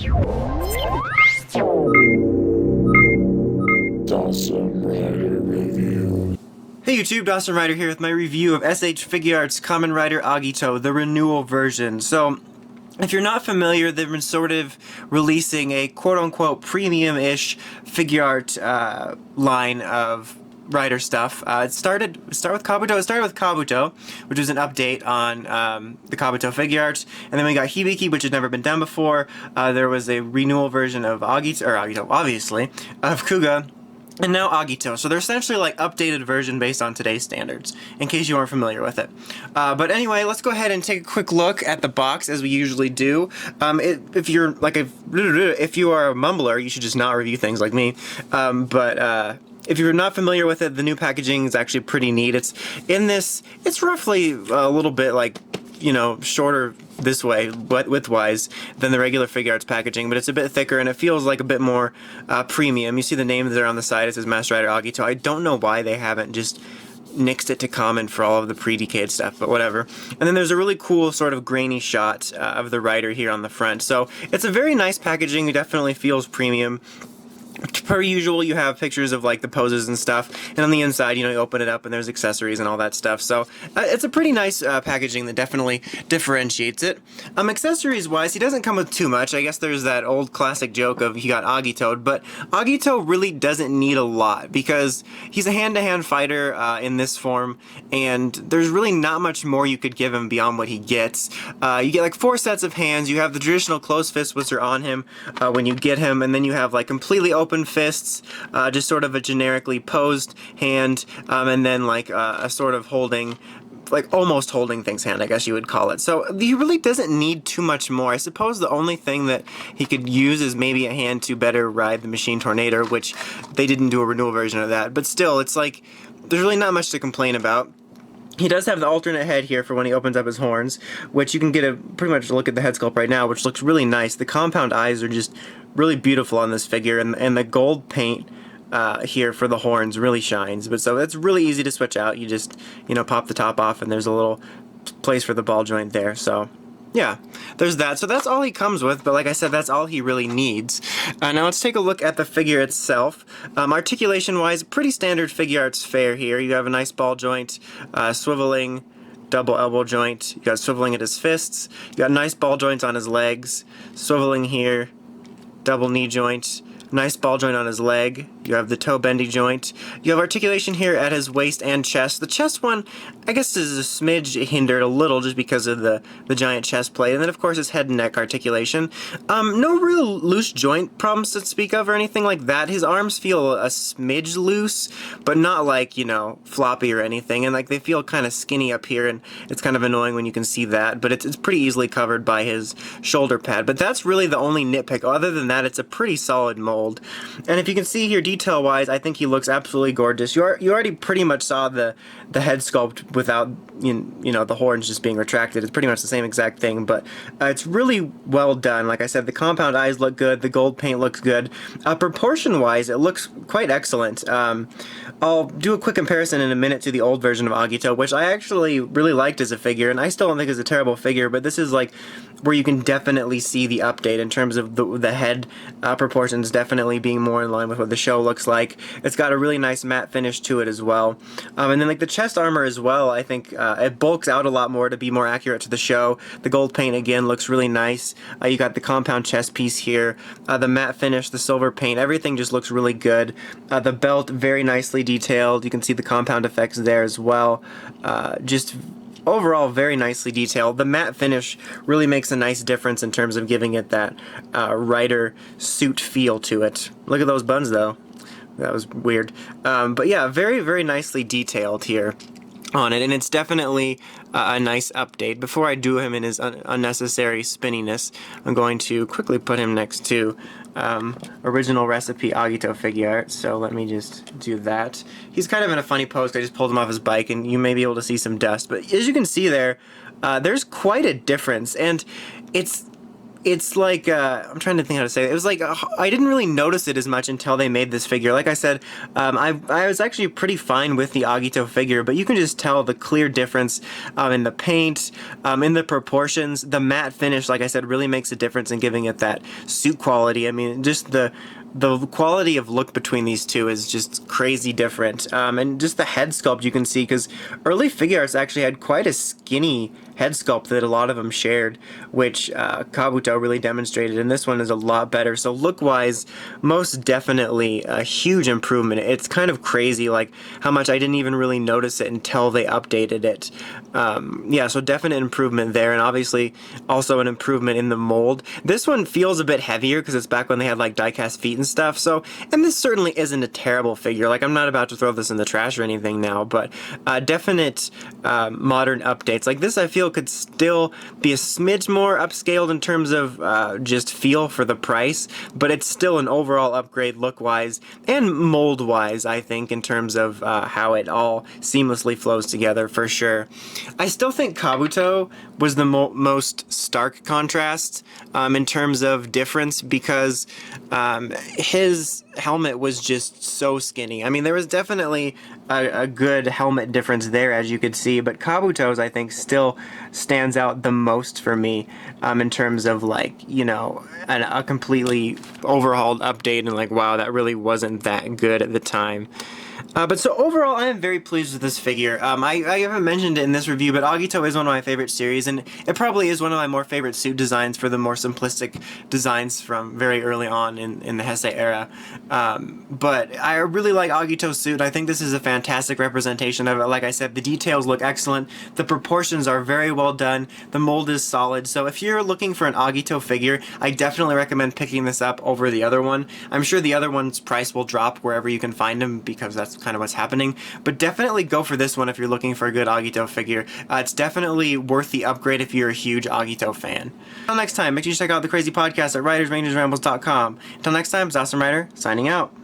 Hey YouTube, Dawson Rider here with my review of S.H.Figuarts Kamen Rider Agito, the Renewal version. So, if you're not familiar, they've been sort of releasing a quote-unquote premium-ish figuart line of Rider stuff. It started with Kabuto, which was an update on the Kabuto figuart, and then we got Hibiki, which had never been done before. There was a renewal version of Agito, obviously, of Kuuga, and now Agito. So they're essentially like updated version based on today's standards, in case you aren't familiar with it. But anyway, let's go ahead and take a quick look at the box as we usually do. If you are a mumbler, you should just not review things like me. If you're not familiar with it, the new packaging is actually pretty neat. It's roughly a little bit like, you know, shorter this way, width-wise, than the regular figuarts packaging, but it's a bit thicker and it feels like a bit more premium. You see the name there on the side, it says Master Rider Agito. I don't know why they haven't just nixed it to common for all of the pre-decayed stuff, but whatever. And then there's a really cool sort of grainy shot of the rider here on the front. So it's a very nice packaging. It definitely feels premium. Per usual, you have pictures of like the poses and stuff, and on the inside, you know, you open it up and there's accessories and all that stuff. So it's a pretty nice packaging that definitely differentiates it. Accessories wise, he doesn't come with too much. I guess there's that old classic joke of he got Agito'd, but Agito really doesn't need a lot because he's a hand-to-hand fighter in this form, and there's really not much more you could give him beyond what he gets. You get like 4 sets of hands. You have the traditional closed fists, which are on him when you get him, and then you have like completely open fists, just sort of a generically posed hand, and then like a sort of holding, like almost holding things hand, I guess you would call it. So he really doesn't need too much more. I suppose the only thing that he could use is maybe a hand to better ride the Machine Tornado, which they didn't do a renewal version of that. But still, it's like there's really not much to complain about. He does have the alternate head here for when he opens up his horns, which you can get a pretty much look at the head sculpt right now, which looks really nice. The compound eyes are just really beautiful on this figure, and the gold paint here for the horns really shines. But so it's really easy to switch out. You just, you know, pop the top off, and there's a little place for the ball joint there. So yeah, there's that. So that's all he comes with, but like I said, that's all he really needs. Now let's take a look at the figure itself. Articulation-wise, pretty standard figuarts fare here. You have a nice ball joint, swiveling, double elbow joint. You got swiveling at his fists. You got nice ball joints on his legs, swiveling here, double knee joint. Nice ball joint on his leg. You have the toe bendy joint. You have articulation here at his waist and chest. The chest one, I guess, is a smidge hindered a little just because of the giant chest plate. And then, of course, his head and neck articulation. No real loose joint problems to speak of or anything like that. His arms feel a smidge loose, but not like, you know, floppy or anything. And like they feel kind of skinny up here, and it's kind of annoying when you can see that. But it's pretty easily covered by his shoulder pad. But that's really the only nitpick. Other than that, it's a pretty solid mold. And if you can see here, detail-wise, I think he looks absolutely gorgeous. You already pretty much saw the head sculpt without, you know, the horns just being retracted. It's pretty much the same exact thing, but it's really well done. Like I said, the compound eyes look good, the gold paint looks good. Proportion-wise, it looks quite excellent. I'll do a quick comparison in a minute to the old version of Agito, which I actually really liked as a figure, and I still don't think it's a terrible figure, but this is like where you can definitely see the update in terms of the head proportions definitely being more in line with what the show looks like. It's got a really nice matte finish to it as well. And then like the chest armor as well, I think it bulks out a lot more to be more accurate to the show. The gold paint again looks really nice. You got the compound chest piece here, the matte finish, the silver paint, everything just looks really good. The belt very nicely detailed. You can see the compound effects there as well. Just overall very nicely detailed. The matte finish really makes a nice difference in terms of giving it that rider suit feel to it. Look at those buns though. That was weird. But yeah, very, very nicely detailed here on it, and it's definitely a nice update. Before I do him in his unnecessary spinniness, I'm going to quickly put him next to original recipe Agito figuart, so let me just do that. He's kind of in a funny pose. I just pulled him off his bike, and you may be able to see some dust, but as you can see there, there's quite a difference, and it's it's like, I'm trying to think how to say it. It was like, I didn't really notice it as much until they made this figure. Like I said, I was actually pretty fine with the Agito figure, but you can just tell the clear difference in the paint, in the proportions. The matte finish, like I said, really makes a difference in giving it that suit quality. I mean, just the quality of look between these two is just crazy different. And just the head sculpt you can see, because early Figuarts actually had quite a skinny head sculpt that a lot of them shared, which Kabuto really demonstrated, and this one is a lot better. So look-wise, most definitely a huge improvement. It's kind of crazy, like, how much I didn't even really notice it until they updated it. Yeah, so definite improvement there, and obviously also an improvement in the mold. This one feels a bit heavier because it's back when they had like die-cast feet and stuff, so, and this certainly isn't a terrible figure. Like, I'm not about to throw this in the trash or anything now, but definite modern updates. Like this, I feel could still be a smidge more upscaled in terms of just feel for the price, but it's still an overall upgrade look-wise and mold-wise, I think, in terms of how it all seamlessly flows together, for sure. I still think Kabuto was the most stark contrast in terms of difference, because his helmet was just so skinny. I mean, there was definitely a good helmet difference there, as you could see, but Kabuto's, I think, still stands out the most for me in terms of, like, you know, a completely overhauled update, and like, wow, that really wasn't that good at the time. But so overall, I am very pleased with this figure. I haven't mentioned it in this review, but Agito is one of my favorite series, and it probably is one of my more favorite suit designs for the more simplistic designs from very early on in the Heisei era. But I really like Agito's suit. I think this is a fantastic representation of it. Like I said, the details look excellent, the proportions are very well done, the mold is solid, so if you're looking for an Agito figure, I definitely recommend picking this up over the other one. I'm sure the other one's price will drop wherever you can find them, because that's kind of what's happening, but definitely go for this one if you're looking for a good Agito figure. It's definitely worth the upgrade if you're a huge Agito fan. Until next time, make sure you check out the Crazy Podcast at writersrangersrambles.com. Until next time, it's Awesome Writer, signing out.